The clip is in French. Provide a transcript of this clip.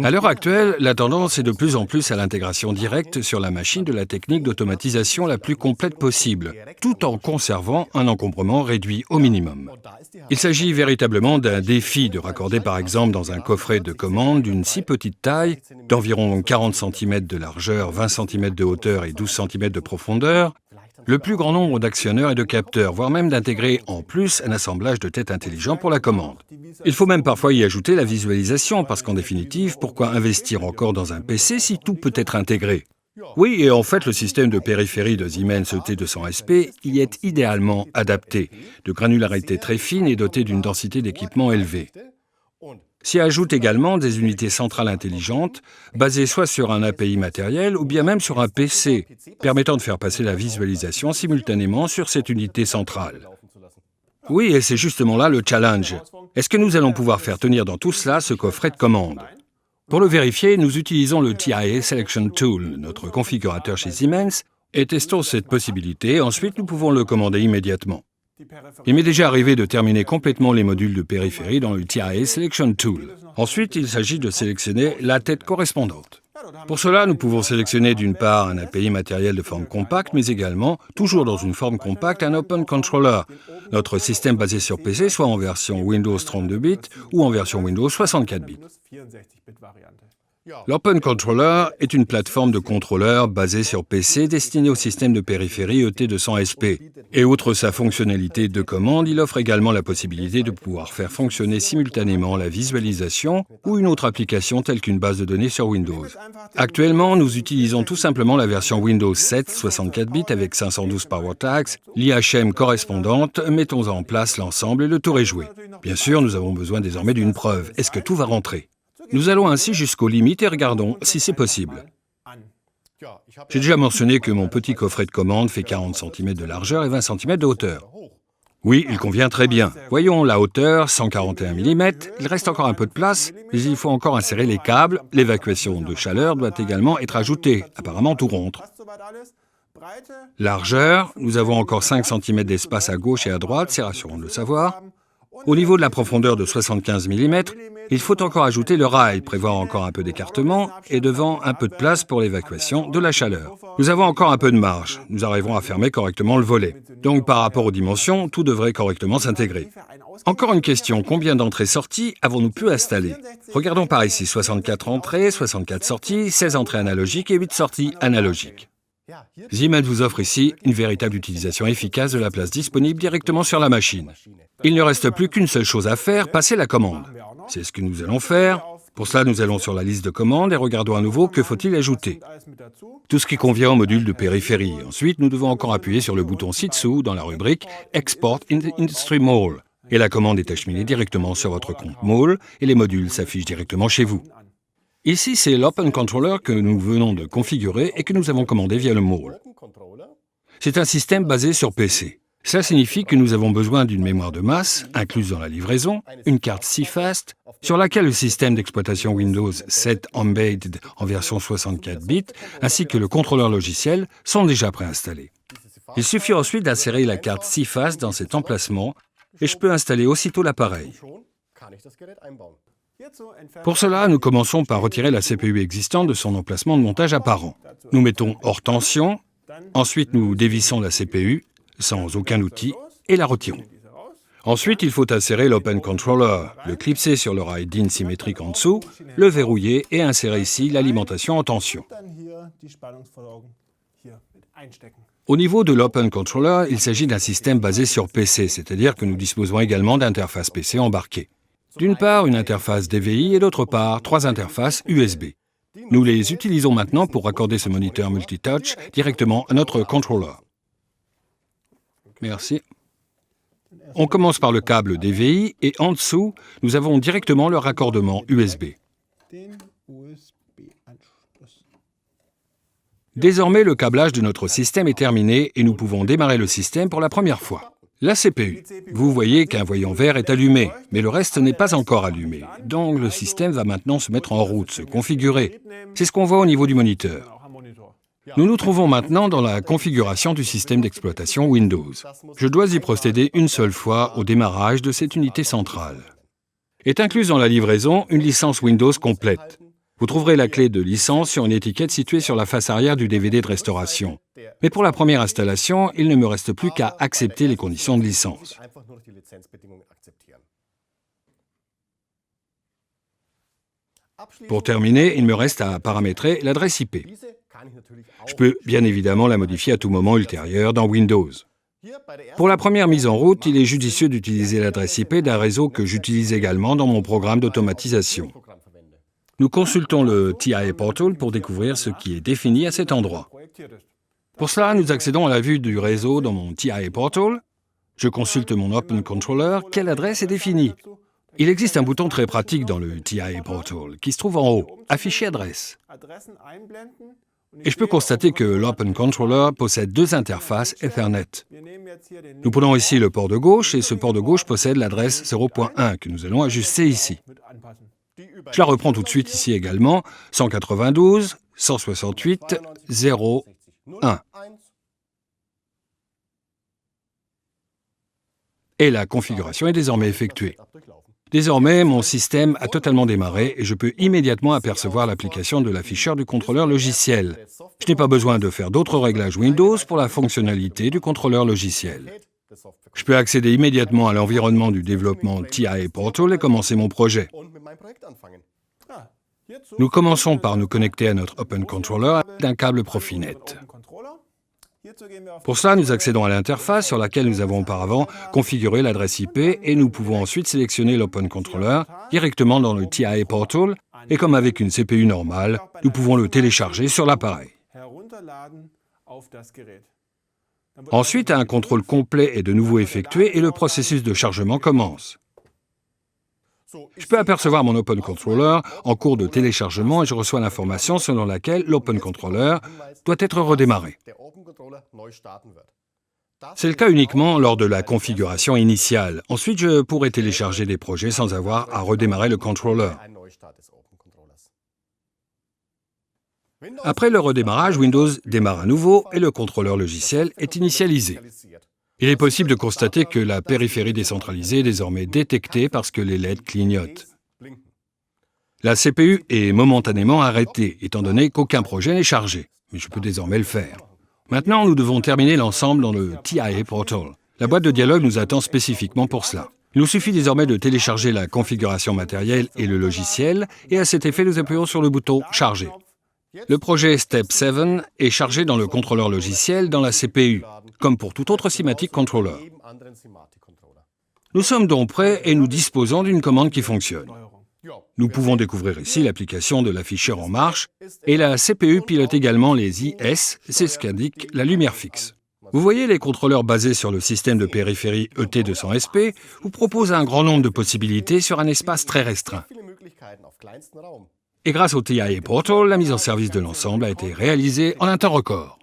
À l'heure actuelle, la tendance est de plus en plus à l'intégration directe sur la machine de la technique d'automatisation la plus complète possible, tout en conservant un encombrement réduit au minimum. Il s'agit véritablement d'un défi de raccorder par exemple dans un coffret de commande d'une si petite taille, d'environ 40 cm de largeur, 20 cm de hauteur et 12 cm de profondeur, le plus grand nombre d'actionneurs et de capteurs, voire même d'intégrer en plus un assemblage de têtes intelligents pour la commande. Il faut même parfois y ajouter la visualisation, parce qu'en définitive, pourquoi investir encore dans un PC si tout peut être intégré ? Oui, et en fait, le système de périphérie de Siemens ET200SP y est idéalement adapté, de granularité très fine et doté d'une densité d'équipement élevée. S'y ajoutent également des unités centrales intelligentes, basées soit sur un API matériel ou bien même sur un PC, permettant de faire passer la visualisation simultanément sur cette unité centrale. Oui, et c'est justement là le challenge. Est-ce que nous allons pouvoir faire tenir dans tout cela ce coffret de commande ? Pour le vérifier, nous utilisons le TIA Selection Tool, notre configurateur chez Siemens, et testons cette possibilité. Ensuite, nous pouvons le commander immédiatement. Il m'est déjà arrivé de terminer complètement les modules de périphérie dans le TIA Selection Tool. Ensuite, il s'agit de sélectionner la tête correspondante. Pour cela, nous pouvons sélectionner d'une part un API matériel de forme compacte, mais également, toujours dans une forme compacte, un Open Controller, notre système basé sur PC, soit en version Windows 32 bits ou en version Windows 64 bits. L'Open Controller est une plateforme de contrôleur basée sur PC destinée au système de périphérie ET200SP. Et outre sa fonctionnalité de commande, il offre également la possibilité de pouvoir faire fonctionner simultanément la visualisation ou une autre application telle qu'une base de données sur Windows. Actuellement, nous utilisons tout simplement la version Windows 7 64 bits avec 512 Power Tags, l'IHM correspondante, mettons en place l'ensemble et le tour est joué. Bien sûr, nous avons besoin désormais d'une preuve. Est-ce que tout va rentrer ? Nous allons ainsi jusqu'aux limites et regardons si c'est possible. J'ai déjà mentionné que mon petit coffret de commande fait 40 cm de largeur et 20 cm de hauteur. Oui, il convient très bien. Voyons la hauteur, 141 mm. Il reste encore un peu de place, mais il faut encore insérer les câbles. L'évacuation de chaleur doit également être ajoutée. Apparemment, tout rentre. Largeur, nous avons encore 5 cm d'espace à gauche et à droite, c'est rassurant de le savoir. Au niveau de la profondeur de 75 mm, il faut encore ajouter le rail, prévoir encore un peu d'écartement et devant un peu de place pour l'évacuation de la chaleur. Nous avons encore un peu de marge, nous arriverons à fermer correctement le volet. Donc par rapport aux dimensions, tout devrait correctement s'intégrer. Encore une question, combien d'entrées-sorties avons-nous pu installer ? Regardons par ici, 64 entrées, 64 sorties, 16 entrées analogiques et 8 sorties analogiques. Siemens vous offre ici une véritable utilisation efficace de la place disponible directement sur la machine. Il ne reste plus qu'une seule chose à faire, passer la commande. C'est ce que nous allons faire. Pour cela, nous allons sur la liste de commandes et regardons à nouveau que faut-il ajouter. Tout ce qui convient au module de périphérie. Ensuite, nous devons encore appuyer sur le bouton ci-dessous dans la rubrique Export in the Industry Mall. Et la commande est acheminée directement sur votre compte Mall et les modules s'affichent directement chez vous. Ici, c'est l'Open Controller que nous venons de configurer et que nous avons commandé via le Mall. C'est un système basé sur PC. Cela signifie que nous avons besoin d'une mémoire de masse, incluse dans la livraison, une carte CFast, sur laquelle le système d'exploitation Windows 7 Embedded en version 64 bits, ainsi que le contrôleur logiciel sont déjà préinstallés. Il suffit ensuite d'insérer la carte CFast dans cet emplacement et je peux installer aussitôt l'appareil. Pour cela, nous commençons par retirer la CPU existante de son emplacement de montage apparent. Nous mettons hors tension, ensuite nous dévissons la CPU, sans aucun outil, et la retirons. Ensuite, il faut insérer l'Open Controller, le clipser sur le rail DIN symétrique en dessous, le verrouiller et insérer ici l'alimentation en tension. Au niveau de l'Open Controller, il s'agit d'un système basé sur PC, c'est-à-dire que nous disposons également d'interfaces PC embarquées. D'une part, une interface DVI et d'autre part, 3 interfaces USB. Nous les utilisons maintenant pour raccorder ce moniteur multitouch directement à notre controller. Merci. On commence par le câble DVI et en dessous, nous avons directement le raccordement USB. Désormais, le câblage de notre système est terminé et nous pouvons démarrer le système pour la première fois. La CPU. Vous voyez qu'un voyant vert est allumé, mais le reste n'est pas encore allumé. Donc le système va maintenant se mettre en route, se configurer. C'est ce qu'on voit au niveau du moniteur. Nous nous trouvons maintenant dans la configuration du système d'exploitation Windows. Je dois y procéder une seule fois au démarrage de cette unité centrale. Est incluse dans la livraison une licence Windows complète. Vous trouverez la clé de licence sur une étiquette située sur la face arrière du DVD de restauration. Mais pour la première installation, il ne me reste plus qu'à accepter les conditions de licence. Pour terminer, il me reste à paramétrer l'adresse IP. Je peux bien évidemment la modifier à tout moment ultérieur dans Windows. Pour la première mise en route, il est judicieux d'utiliser l'adresse IP d'un réseau que j'utilise également dans mon programme d'automatisation. Nous consultons le TIA Portal pour découvrir ce qui est défini à cet endroit. Pour cela, nous accédons à la vue du réseau dans mon TIA Portal. Je consulte mon Open Controller, quelle adresse est définie. Il existe un bouton très pratique dans le TIA Portal qui se trouve en haut, Afficher adresse. Et je peux constater que l'Open Controller possède deux interfaces Ethernet. Nous prenons ici le port de gauche et ce port de gauche possède l'adresse 0.1 que nous allons ajuster ici. Je la reprends tout de suite ici également, 192.168.0.1. Et la configuration est désormais effectuée. Désormais, mon système a totalement démarré et je peux immédiatement apercevoir l'application de l'afficheur du contrôleur logiciel. Je n'ai pas besoin de faire d'autres réglages Windows pour la fonctionnalité du contrôleur logiciel. Je peux accéder immédiatement à l'environnement du développement TIA Portal et commencer mon projet. Nous commençons par nous connecter à notre Open Controller d'un câble Profinet. Pour cela, nous accédons à l'interface sur laquelle nous avons auparavant configuré l'adresse IP et nous pouvons ensuite sélectionner l'Open Controller directement dans le TIA Portal et comme avec une CPU normale, nous pouvons le télécharger sur l'appareil. Ensuite, un contrôle complet est de nouveau effectué et le processus de chargement commence. Je peux apercevoir mon Open Controller en cours de téléchargement et je reçois l'information selon laquelle l'Open Controller doit être redémarré. C'est le cas uniquement lors de la configuration initiale. Ensuite, je pourrai télécharger des projets sans avoir à redémarrer le controller. Après le redémarrage, Windows démarre à nouveau et le contrôleur logiciel est initialisé. Il est possible de constater que la périphérie décentralisée est désormais détectée parce que les LED clignotent. La CPU est momentanément arrêtée, étant donné qu'aucun projet n'est chargé, mais je peux désormais le faire. Maintenant, nous devons terminer l'ensemble dans le TIA Portal. La boîte de dialogue nous attend spécifiquement pour cela. Il nous suffit désormais de télécharger la configuration matérielle et le logiciel, et à cet effet, nous appuyons sur le bouton « Charger ». Le projet Step 7 est chargé dans le contrôleur logiciel dans la CPU, comme pour tout autre Simatic Controller. Nous sommes donc prêts et nous disposons d'une commande qui fonctionne. Nous pouvons découvrir ici l'application de l'afficheur en marche et la CPU pilote également les IS, c'est ce qu'indique la lumière fixe. Vous voyez, les contrôleurs basés sur le système de périphérie ET200SP vous proposent un grand nombre de possibilités sur un espace très restreint. Et grâce au TIA Portal, la mise en service de l'ensemble a été réalisée en un temps record.